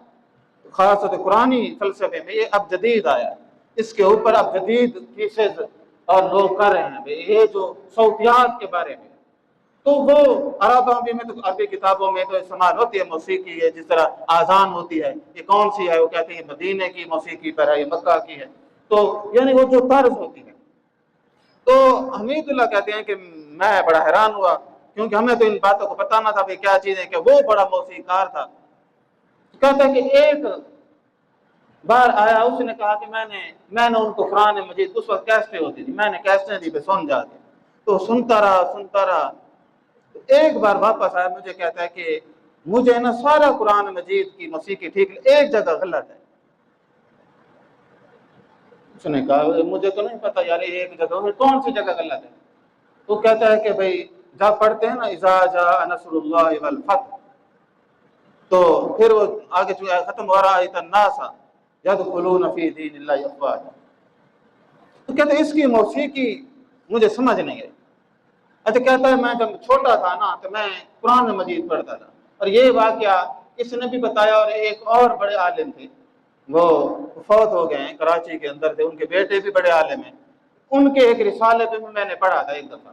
خاص طور سے قرآنی فلسفے میں، یہ اب جدید آیا ہے، اس کے اوپر اب جدید تھیسز اور لوگ کر رہے ہیں یہ جو صوتیات کے بارے میں۔ تو وہ عربی میں تو عربی کتابوں میں تو استعمال ہوتی ہے موسیقی ہے، جس طرح آذان ہوتی ہے، یہ کون سی ہے؟ وہ کہتے ہیں مدینے کی موسیقی پر ہے، یہ مکہ کی ہے، تو یعنی وہ جو طرز ہوتی ہے۔ تو حمید اللہ کہتے ہیں کہ میں بڑا حیران ہوا، کیونکہ ہمیں تو ان باتوں کو پتہ نہ تھا کہ کیا چیز ہے، کہ وہ بڑا موسیقار تھا۔ کہتا ہے کہ ایک بار آیا، اس نے کہا کہ میں نے ان کو قرآن مجید، اس وقت کیسٹیں ہوتی تھی، میں نے کیسٹیں دی پہ سن جاتے، تو سنتا رہا۔ ایک بار واپس آیا، مجھے کہتا ہے کہ مجھے نا سارا قرآن مجید کی موسیقی ٹھیک، ایک جگہ غلط ہے۔ اس نے کہا مجھے تو نہیں پتا یار ایک جگہ، کون سی جگہ غلط ہے؟ تو کہتا ہے کہ بھائی جب پڑھتے ہیں نا اذا جاء نصر اللہ والفتح، تو پھر وہ آگے ختم ہو رہا ہے الناس یدخلون فی دین اللہ افواجا، تو کہتے ہیں اس کی موسیقی مجھے سمجھ نہیں آئی۔ اچھا، کہتا ہے میں جب چھوٹا تھا نا تو میں قرآن مجید پڑھتا تھا، اور یہ واقعہ اس نے بھی بتایا، اور ایک اور بڑے عالم تھے، وہ فوت ہو گئے ہیں، کراچی کے اندر تھے، ان کے بیٹے بھی بڑے عالم ہیں، ان کے ایک رسالے پہ میں نے پڑھا تھا ایک دفعہ،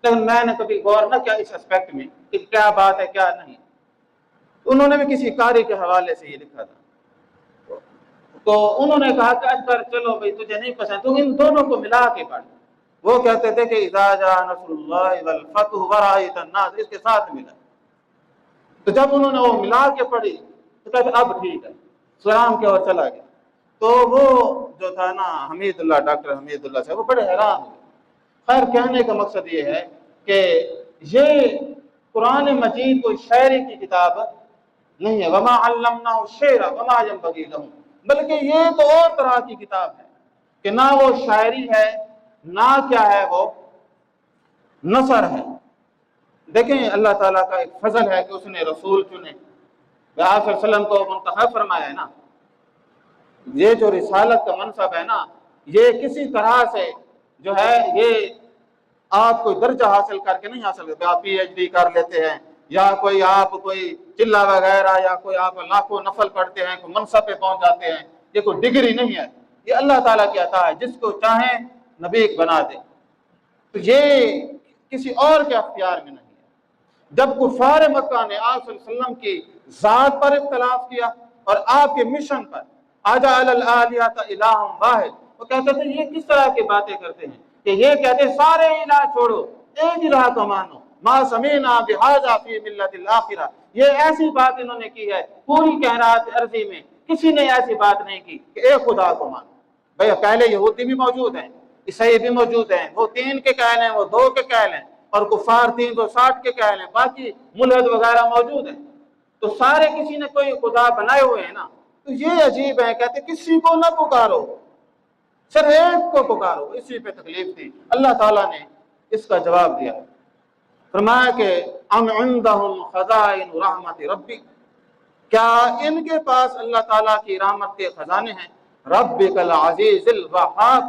لیکن میں نے کبھی غور نہ کیا اس اسپیکٹ میں کہ کیا بات ہے کیا نہیں۔ انہوں نے بھی کسی قاری کے حوالے سے یہ لکھا تھا، تو انہوں نے کہا کہ اکبر چلو بھائی تجھے نہیں پسند تو ان دونوں کو ملا کے پڑھ۔ وہ کہتے تھے کہ اذا جاء نصر اللہ والفتح ورأیت الناس، اس کے ساتھ ملا۔ تو جب انہوں نے وہ ملا کے پڑھی تو کہتے اب ٹھیک ہے، سلام کے اور چلا گیا۔ تو وہ جو تھا نا حمید اللہ، ڈاکٹر حمید اللہ صاحب، وہ بڑے حیران ہوئے۔ خیر، کہنے کا مقصد یہ ہے کہ یہ قرآن مجید کوئی شاعری کی کتاب نہیں ہے، وما علمناہ الشعر وما ينبغي له، بلکہ یہ تو اور طرح کی کتاب ہے کہ نہ وہ شاعری ہے، نہ کیا ہے وہ نصر ہے۔ دیکھیں اللہ تعالیٰ کا ایک فضل ہے کہ اس نے رسول چنے، آپ صلی اللہ علیہ وسلم کو منتخب فرمایا ہے نا۔ یہ جو رسالت کا منصب ہے نا، یہ کسی طرح سے جو ہے یہ آپ کوئی درجہ حاصل کر کے نہیں حاصل کرتے، آپ پی ایچ ڈی کر لیتے ہیں یا کوئی آپ کوئی چلہ وغیرہ یا کوئی آپ لاکھوں نفل پڑھتے ہیں کوئی منصب پہ پہنچ جاتے ہیں، یہ کوئی ڈگری نہیں ہے، یہ اللہ تعالیٰ کی عطا ہے، جس کو چاہیں نبی بنا دے۔ تو یہ کسی اور کے اختیار میں نہیں ہے۔ جب کفار مکہ نے آپ صلی اللہ علیہ وسلم کی ذات پر اختلاف کیا اور آپ کے مشن پر اجعل الآلہۃ الہا واحد، وہ کہتے تھے یہ کس طرح کی باتیں کرتے ہیں کہ یہ کہتے ہیں سارے الہ چھوڑو ایک الہ کو مانو، ما سمینا بہذا فی ملت الاخرہ، یہ ایسی بات انہوں نے کی ہے پوری کائنات عرضی میں کسی نے ایسی بات نہیں کی کہ ایک خدا کو مانو۔ بھئی پہلے یہودی بھی موجود ہیں، عیسائی بھی موجود ہیں، وہ 3 کے قائل ہیں، وہ 2 کے قائل ہیں، اور کفار 360 کے قائل ہیں، باقی ملحد وغیرہ موجود ہیں، تو سارے کسی نے کوئی خدا بنائے ہوئے ہیں نا۔ تو یہ عجیب ہے، کہتے کسی کو نہ پکارو، صرف ایک کو پکارو، اسی پہ تکلیف تھی۔ اللہ تعالیٰ نے اس کا جواب دیا، فرمایا کہ ام عندہم خزائن رحمت ربی، کیا ان کے پاس اللہ تعالیٰ کی رحمت کے خزانے ہیں؟ ربک العزیز الوہاب،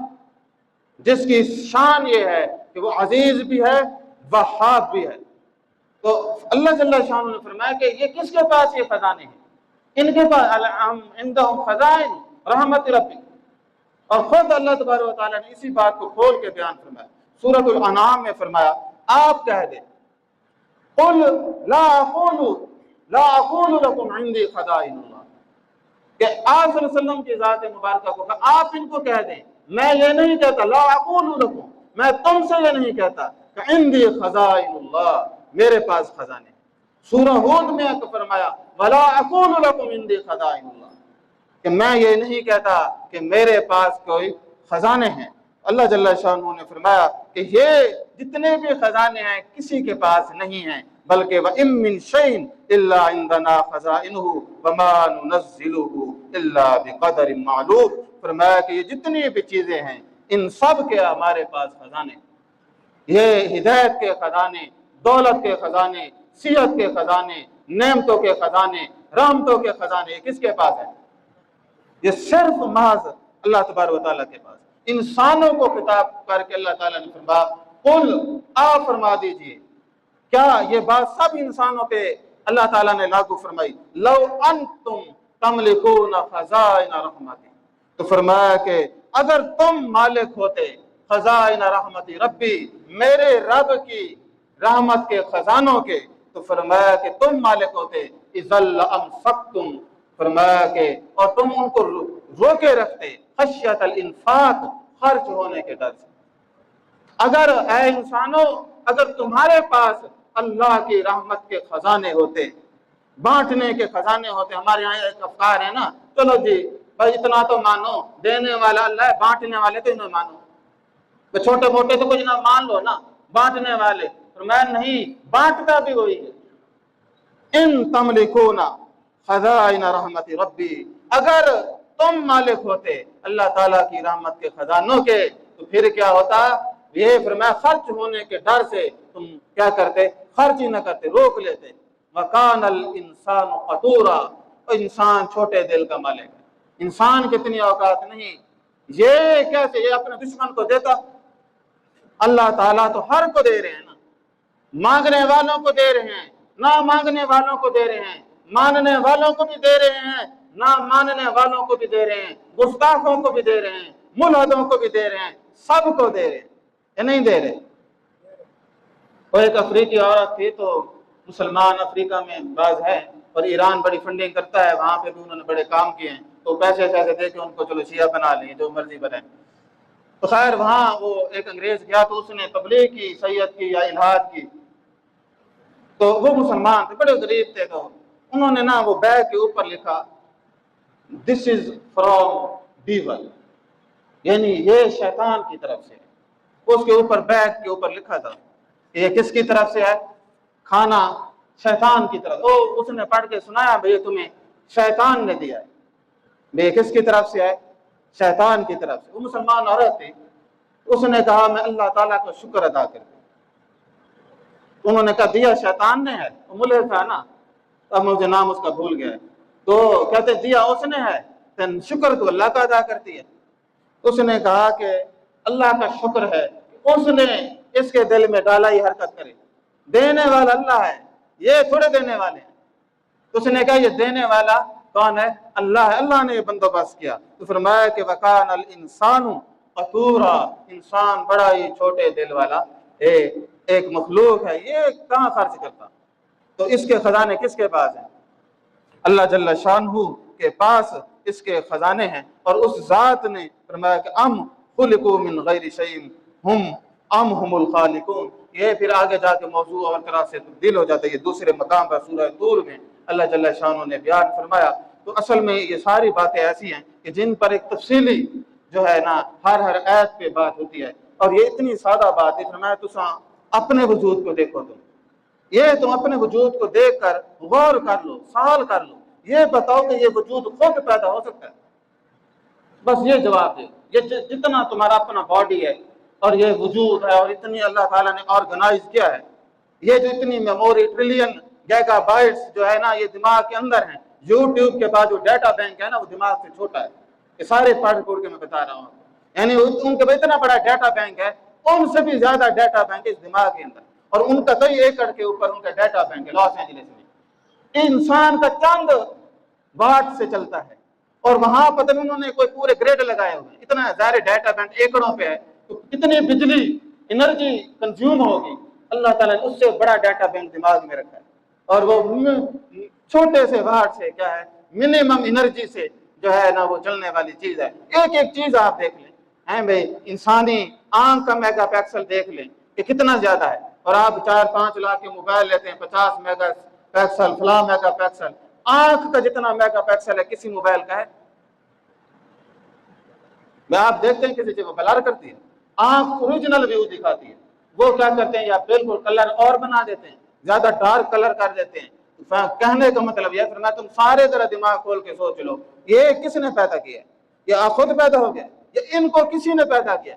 جس کی شان یہ ہے کہ وہ عزیز بھی ہے وہاب بھی ہے۔ تو اللہ جل شانہ نے فرمایا کہ یہ کس کے پاس یہ خزانے ہیں؟ ان کے پاس عندہم خزائن رحمت ربی، اور خود اللہ تبارک و تعالیٰ نے اسی بات کو کھول کے بیان فرمایا۔ سورۃ الانعام میں فرمایا آپ کہہ دیں قل لا اقول لکم عندی خزائن اللہ، کہ آپ صلی اللہ علیہ وسلم کی ذات مبارکہ کو آپ ان کو کہہ دیں میں یہ نہیں کہتا، لا اقول لکم، میں تم سے یہ نہیں کہتا کہ عندی خزائن اللہ، میرے پاس خزانے۔ سورہ ہود میں فرمایا ولا اقول لکم عندی خزائن اللہ، کہ میں یہ نہیں کہتا کہ میرے پاس کوئی خزانے ہیں۔ اللہ جل شانہ نے فرمایا کہ یہ جتنے بھی خزانے ہیں کسی کے پاس نہیں ہیں، بلکہ وَإِن مِّن شَيْءٍ إِلَّا عِندَنَا خَزَائِنُهُ وَمَا نُنَزِّلُهُ إِلَّا بِقَدَرٍ مَّعْلُومٍ، فرمایا کہ یہ جتنی بھی چیزیں ہیں ان سب کے ہمارے پاس خزانے، یہ ہدایت کے خزانے، دولت کے خزانے، صحت کے خزانے، نعمتوں کے خزانے، رحمتوں کے خزانے، یہ کس کے پاس ہے؟ یہ صرف محض اللہ تبارک و تعالیٰ کے پاس۔ انسانوں کو خطاب کر کے اللہ تعالیٰ نے فرمایا قل، آپ فرما دیجئے، کیا یہ بات سب انسانوں پہ اللہ تعالیٰ نے لاگو فرمائی؟ لو انتم تملکون خزائن رحمتی، تو فرمایا کہ اگر تم مالک ہوتے خزائن رحمتی ربی، میرے رب کی رحمت کے خزانوں کے، تو فرمایا کہ تم مالک ہوتے اذا لامسکتم، فرمایا کہ اور تم ان کو روکے رکھتے خشیت الانفاق، خرچ ہونے کے ڈر سے۔ اگر اے انسانوں، اگر تمہارے پاس اللہ کی رحمت کے خزانے ہوتے، بانٹنے کے خزانے ہوتے، ہمارے یہاں ایک افکار ہے نا، چلو جی بھائی اتنا تو مانو، دینے والا اللہ ہے، بانٹنے والے تو انہیں مانو، چھوٹے موٹے تو کچھ نہ مان لو نا، بانٹنے والے، فرمایا نہیں، بانٹتا بھی وہی ہے۔ ان تملکون خزائن رحمت ربی، اگر تم مالک ہوتے اللہ تعالیٰ کی رحمت کے خزانوں کے، تو پھر کیا ہوتا؟ یہ فرمایا خرچ ہونے کے ڈر سے تم کیا کرتے؟ خرچ ہی نہ کرتے، روک لیتے۔ وَكَانَ الْإِنسَانُ قَتُورًا، انسان چھوٹے دل کا مالک ہے، انسان کتنی اوقات نہیں، یہ کیسے یہ اپنے دشمن کو دیتا؟ اللہ تعالیٰ تو ہر کو دے رہے ہیں نا، مانگنے والوں کو دے رہے ہیں، نہ مانگنے والوں کو دے رہے ہیں، ماننے والوں کو بھی دے رہے ہیں، نہ ماننے والوں کو بھی دے رہے ہیں، گستاخوں کو بھی دے رہے ہیں، ملحدوں کو بھی دے رہے ہیں، سب کو دے رہے ہیں، یا نہیں دے رہے؟ وہ ایک افریقی عورت تھی، تو مسلمان افریقہ میں بعض ہے اور ایران بڑی فنڈنگ کرتا ہے، وہاں پہ بھی انہوں نے بڑے کام کیے ہیں، تو پیسے دے کے ان کو چلو شیعہ بنا لیں، جو مرضی بنائیں۔ تو خیر وہاں وہ ایک انگریز گیا تو اس نے تبلیغ کی، سیعت کی یا الہاد کی، تو وہ مسلمان تھے، بڑے غریب تھے، تو انہوں نے نا وہ بیگ کے اوپر لکھا دس از فرام ڈیول، یعنی یہ شیطان کی طرف سے ہے۔ اس کے اوپر بیگ کے اوپر لکھا تھا کہ یہ کس کی طرف سے ہے؟ کھانا شیطان کی طرف۔ اس نے پڑھ کے سنایا بھئی تمہیں شیطان نے دیا ہے، بھئی کس کی طرف سے ہے؟ شیطان کی طرف سے۔ وہ مسلمان عورت تھی، اس نے کہا میں اللہ تعالیٰ کا شکر ادا کرتی انہوں نے کہا دیا شیطان نے ہے، ملے تھا نا، اب مجھے نام اس کا بھول گیا ہے، تو کہتے دیا اس نے ہے، تو شکر تو اللہ کا ادا کرتی ہے۔ اس نے کہا کہ اللہ کا شکر ہے اس نے اس کے دل میں ڈالا یہ حرکت کرے، دینے والا اللہ ہے، یہ تھوڑے دینے والے ہیں۔ اس نے کہا یہ دینے والا کون ہے؟ اللہ ہے، اللہ نے یہ بندوبست کیا۔ تو فرمایا کہ وَكَانَ الْإِنسَانُ قَتُورًا، انسان بڑا ہی چھوٹے دل والا ایک مخلوق ہے، یہ کہاں خرچ کرتا؟ تو اس کے خزانے کس کے پاس ہیں؟ اللہ جل شانہ کے پاس اس کے خزانے ہیں، اور اس ذات نے فرمایا کہ ام خلقوا من غیر شیء ہم الخالقون۔ یہ پھر آگے جا کے موضوع اور طرح سے تبدیل ہو جاتا ہے، یہ دوسرے مقام پر سورہ طور میں اللہ جل شانہ نے بیان فرمایا۔ تو اصل میں یہ ساری باتیں ایسی ہیں کہ جن پر ایک تفصیلی جو ہے نا ہر آیت پہ بات ہوتی ہے، اور یہ اتنی سادہ بات ہے۔ فرمایا تساں اپنے وجود کو دیکھو، تم اپنے وجود کو دیکھ کر غور کر لو، سوال کر لو، یہ بتاؤ کہ یہ وجود خود پیدا ہو سکتا ہے؟ بس یہ جواب دے، یہ جتنا تمہارا اپنا باڈی ہے اور یہ وجود ہے، اور اتنی اللہ تعالیٰ نے آرگنائز کیا ہے، یہ جو اتنی میموری ٹریلین گیگا بائٹس جو ہے نا یہ دماغ کے اندر ہیں۔ یوٹیوب کے بعد جو ڈیٹا بینک ہے نا وہ دماغ سے چھوٹا ہے، یہ سارے پڑھ پڑھ کے میں بتا رہا ہوں، یعنی ان کے اتنا بڑا ڈیٹا بینک ہے، ان سے بھی زیادہ ڈیٹا بینک ہے اس دماغ کے اندر، اور ان کا کئی ایکڑ کے اوپر ان کا ڈیٹا بینک ہے لاس اینجلس میں۔ انسان کا چند واٹ سے چلتا ہے، اور وہاں پتہ نہیں انہوں نے کوئی پورے گریڈ لگائے ہوئے ہیں، اتنا ظاہر ڈیٹا بینک ایکڑوں پہ ہے، تو کتنی بجلی انرجی کنزیوم ہوگی۔ اللہ تعالیٰ نے اس سے بڑا ڈیٹا بینک دماغ میں رکھا ہے، اور وہ چھوٹے سے واٹ سے کیا ہے منیمم انرجی سے جو ہے نا وہ چلنے والی چیز ہے۔ ایک ایک چیز آپ دیکھ لیں ہیں بھائی، انسانی آنکھ کا میگا پکسل دیکھ لیں کہ کتنا زیادہ ہے، اور آپ 4-5 لاکھ کے موبائل لیتے ہیں 50 میگا پکسل فلاں میگا پکسل، آنکھ کا جتنا میگا پکسل ہے کسی موبائل کا ہے؟ میں آپ دیکھتے ہیں کسی چیز کو بلر کرتی ہے، آنکھ اوریجنل ویو دکھاتی ہے، وہ کیا کرتے ہیں یا بالکل کلر اور بنا دیتے ہیں، زیادہ ڈارک کلر کر دیتے ہیں۔ کہنے کا مطلب یہ ہے تم سارے ذرا دماغ کھول کے سوچ لو، یہ کس نے پیدا کیا؟ یہ خود پیدا ہو گیا یا ان کو کسی نے پیدا کیا؟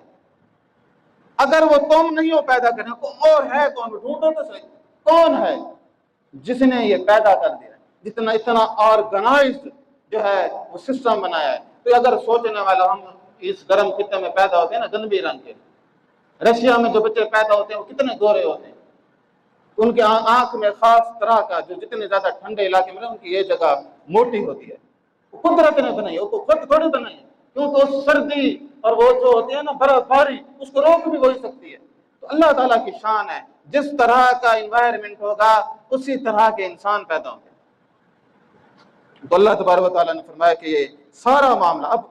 اگر وہ تم نہیں ہو پیدا کرنے کو، اور ہے کون؟ ڈھونڈو تو صحیح، کون ہے جس نے یہ پیدا کر دیا، جتنا اتنا آرگنائزڈ جو ہے وہ سسٹم بنایا ہے؟ تو اگر سوچنے والا، ہم اس گرم خطے میں پیدا ہوتے ہیں نا گندمی رنگ کے، رشیا میں جو بچے پیدا ہوتے ہیں وہ کتنے گورے ہوتے ہیں، ان کے آنکھ میں خاص طرح کا جو جتنے زیادہ ٹھنڈے علاقے میں ان کی یہ جگہ موٹی ہوتی ہے، قدرت نے بنائی ہے، وہ خود تھوڑی بنائی ہے، کیونکہ سردی اور وہ جو ہوتی ہے نا برف باری اس کو روک بھی وہی سکتی ہے۔ تو اللہ تعالیٰ کی شان ہے، جس طرح کا انوائرمنٹ ہوگا اسی طرح کے انسان پیدا ہوں گے۔ تو اللہ تبارک و تعالیٰ نے فرمایا کہ یہ سارا معاملہ، اب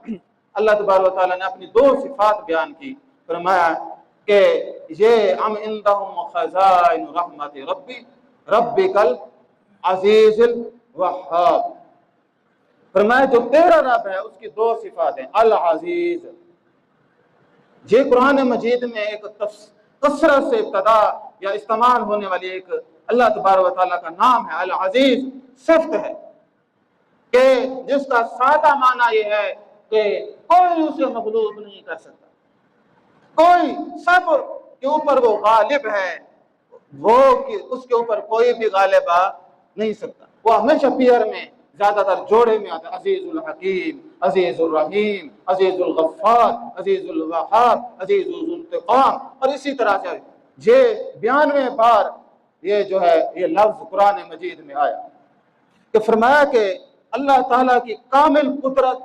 اللہ تبارک و تعالیٰ نے اپنی 2 صفات بیان کی، فرمایا کہ یہ ام عندہم خزائن رحمت ربک العزیز الوہاب۔ فرمایا جو تیرا رب ہے اس کی 2 صفات ہیں، العزیز، یہ قرآن مجید میں ایک کثرت سے ابتدا یا استعمال ہونے والی ایک اللہ تبارک و تعالیٰ کا نام ہے، العزیز صفت ہے، کہ جس کا سادہ معنی یہ ہے کہ کوئی اسے مغلوب نہیں کر سکتا، کوئی سب کے اوپر وہ غالب ہے، وہ اس کے اوپر کوئی بھی غالب آ نہیں سکتا۔ وہ ہمیشہ پیئر میں زیادہ تر جوڑے میں آتا ہے، عزیز الحکیم، عزیز الرحیم، عزیز الغفار، عزیز الوہاب، عزیز الانتقام، اور اسی طرح سے یہ 92 بار یہ جو ہے یہ لفظ قرآن مجید میں آیا، کہ فرمایا کہ اللہ تعالیٰ کی کامل قدرت،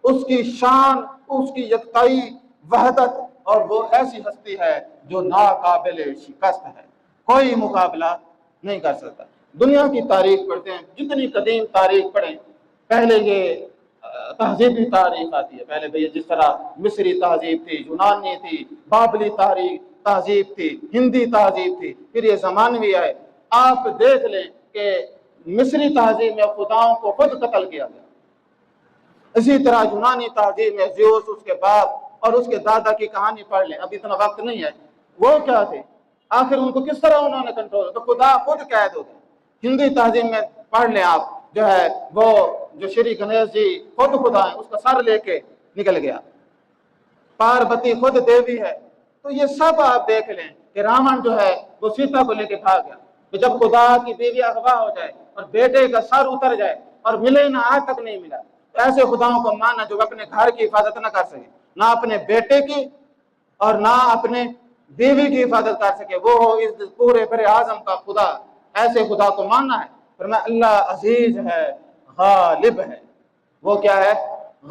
اس کی شان، اس کی یکتائی، وحدت، اور وہ ایسی ہستی ہے جو ناقابل شکست ہے، کوئی مقابلہ نہیں کر سکتا۔ دنیا کی تاریخ پڑھتے ہیں، جتنی قدیم تاریخ پڑھیں، پہلے یہ تہذیبی تاریخ آتی ہے، پہلے بھئی جس طرح مصری تہذیب تھی، یونانی تھی، بابلی تہذیب تھی، ہندی تہذیب تھی، پھر یہ زمانوی ہے۔ آپ دیکھ لیں کہ مصری تہذیب میں خداؤں کو خود قتل کیا گیا، اسی طرح یونانی تہذیب میں زیوس، اس کے باپ اور اس کے دادا کی کہانی پڑھ لیں، اب اتنا وقت نہیں ہے، وہ کیا تھے، آخر ان کو کس طرح انہوں نے کنٹرول، تو خدا خود قید ہو گئے۔ ہندی تہذیب میں پڑھ لیں آپ، جو ہے وہ جو شری گنیش جی خود خدا ہیں، اس کا سر لے کے نکل گیا، پاربتی خود دیوی ہے۔ تو یہ سب آپ دیکھ لیں کہ راون جو ہے وہ سیتا کو لے کے بھاگ گیا، کہ جب خدا کی بیوی اغوا ہو جائے اور بیٹے کا سر اتر جائے اور ملے نہ، آج تک نہیں ملا، تو ایسے خداؤں کو ماننا جو اپنے گھر کی حفاظت نہ کر سکے، نہ اپنے بیٹے کی اور نہ اپنے بیوی کی حفاظت کر سکے، وہ ہو اس پورے بر اعظم کا خدا، ایسے خدا کو ماننا ہے۔ فرمایا اللہ عزیز ہے، غالب ہے، وہ کیا ہے؟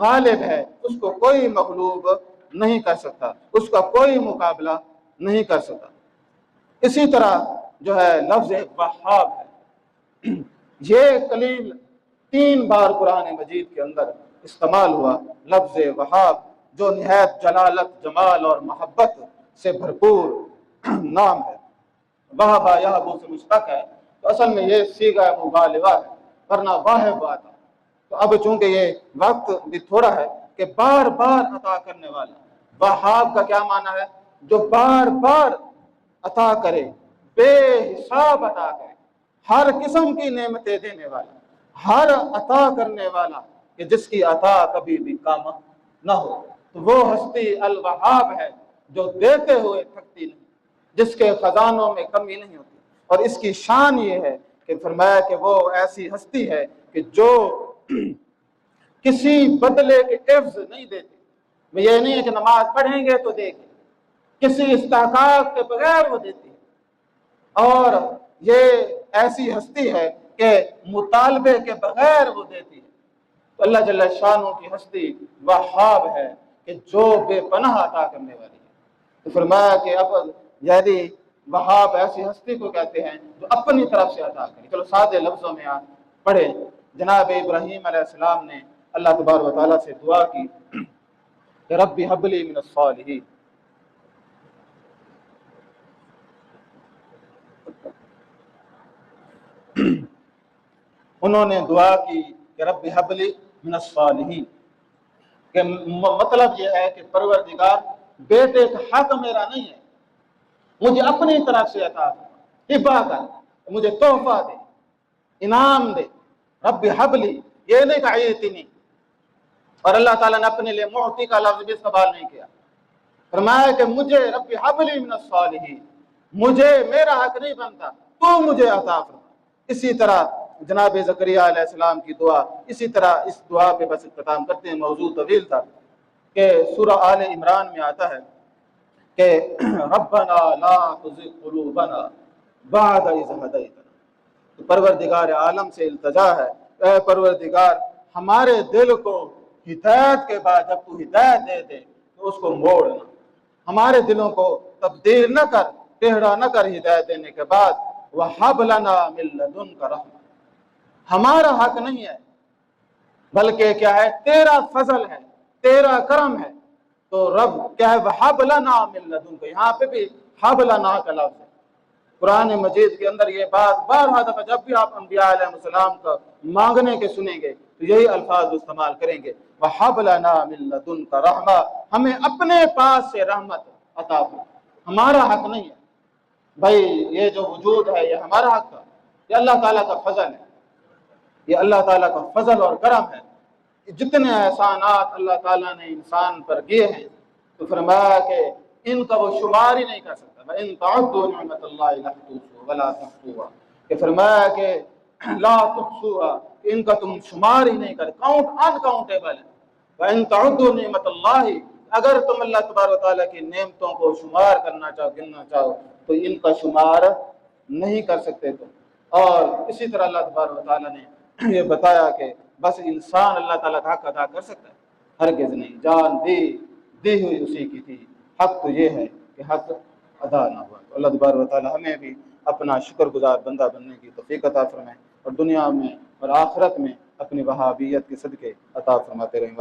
غالب ہے، اس کو کوئی مغلوب نہیں کر سکتا، اس کا کوئی مقابلہ نہیں کر سکتا۔ اسی طرح جو ہے لفظ وہاب ہے، یہ کلیل 3 بار قرآن مجید کے اندر استعمال ہوا، لفظ وہاب جو نہایت جلالت، جمال اور محبت سے بھرپور نام ہے۔ وہبا یہبو سے مشتق ہے، تو اصل میں یہ صیغہ مبالغہ ہے، ورنہ واہب آتا۔ تو اب چونکہ یہ وقت بھی تھوڑا ہے کہ بار بار عطا کرنے والا، وہاب کا کیا معنی ہے؟ جو بار بار عطا کرے، بے حساب عطا کرے، ہر قسم کی نعمتیں دینے والا، ہر عطا کرنے والا، کہ جس کی عطا کبھی بھی کم نہ ہو، تو وہ ہستی الوہاب ہے جو دیتے ہوئے تھکتی نہیں، جس کے خزانوں میں کمی نہیں ہوتی۔ اور اس کی شان یہ ہے کہ فرمایا کہ وہ ایسی ہستی ہے کہ جو کسی بدلے کے عوض نہیں دیتی، یہ نہیں ہے کہ نماز پڑھیں گے تو دے گی، کسی استحقاق کے بغیر وہ دیتی ہے، اور یہ ایسی ہستی ہے کہ مطالبے کے بغیر وہ دیتی ہے۔ تو اللہ جل شانہ کی ہستی وہاب ہے کہ جو بے پناہ عطا کرنے والی ہے۔ تو فرمایا کہ اب یعنی وہاب ایسی ہستی کو کہتے ہیں جو اپنی طرف سے عطا کرے۔ چلو سادے لفظوں میں آپ پڑھیں، جناب ابراہیم علیہ السلام نے اللہ تبارک و تعالیٰ سے دعا کی کہ رب ہب لی من الصالحین، انہوں نے دعا کی کہ رب ہب لی من الصالحین، کہ مطلب یہ ہے کہ پروردگار بیٹے کا حق میرا نہیں ہے، مجھے اپنی طرف سے عطا کر، ہبا کر، مجھے تحفہ دے، انعام دے۔ رب حب لی، یہ نہیں کہا ایتنی، اور اللہ تعالیٰ نے اپنے لیے معطی کا لفظ بھی استعمال نہیں کیا، فرمایا کہ مجھے رب حب لی من الصالحین، مجھے میرا حق نہیں بنتا، تو مجھے عطا فرما۔ اسی طرح جناب زکریہ علیہ السلام کی دعا، اسی طرح اس دعا پہ بس اختتام کرتے ہیں، موضوع طویل تھا، کہ سورہ آل عمران میں آتا ہے کہ ربنا لا تزغ قلوبنا بعد اذ ہدیتنا، تو پروردگار عالم سے التجا ہے، اے پروردگار ہمارے دل کو ہدایت کے بعد جب تو ہدایت دے دے تو اس کو موڑنا، ہمارے دلوں کو تبدیل نہ کر، ٹیڑھا نہ کر ہدایت دینے کے بعد۔ وَحَبْ لَنَا مِن لَدُنْكَ رَحْمَةً، ہمارا حق نہیں ہے بلکہ کیا ہے؟ تیرا فضل ہے، تیرا کرم ہے۔ تو رب کیا ہے؟ وَحَبْ لَنَا مِن لَدُنْكَ، یہاں پہ بھی حَبْ لَنَا کا لفظ ہے۔ قرآن مجید کے اندر یہ بات بارہا دفعہ جب بھی آپ انبیاء علیہ السلام کا مانگنے کے سنیں گے تو یہی الفاظ استعمال کریں گے، وَحَبْ لَنَا مِن لَدُنْكَ رَحْمَةً، ہمیں اپنے پاس سے رحمت عطا کر، ہمارا حق نہیں ہے بھائی، یہ جو وجود ہے یہ ہمارا حق ہے، یہ اللہ تعالیٰ کا فضل ہے، یہ اللہ تعالیٰ کا فضل اور کرم ہے۔ جتنے احسانات اللہ تعالیٰ نے انسان پر کیے ہیں تو فرمایا کہ ان کا وہ شمار ہی نہیں کر سکتا، وَإِن تَعُدُّوا نِعْمَةَ اللَّهِ لَا تُحْصُوهَا وَلَا تُحْصُوهَا، کہ فرمایا کہ لا تحصوها، ان کا تم شمار ہی نہیں کر، کاؤنٹ انکاؤنٹیبل ہے۔ وَإِن تَعُدُّوا نِعْمَةَ اللَّهِ، اگر تم اللہ تبارک و تعالیٰ کی نعمتوں کو شمار کرنا چاہو، گننا چاہو، تو ان کا شمار نہیں کر سکتے تم۔ اور اسی طرح اللہ تبارک و تعالیٰ نے یہ بتایا کہ بس انسان اللہ تعالیٰ کا حق ادا کر سکتا ہے، ہرگز نہیں، جان دی ہوئی اسی کی تھی، حق تو یہ ہے کہ حق ادا نہ ہوا۔ تو اللہ تبارک و تعالیٰ ہمیں بھی اپنا شکر گزار بندہ بننے کی توفیق عطا فرمائے، اور دنیا میں اور آخرت میں اپنی وہابیت کے صدقے عطا فرماتے رہیں۔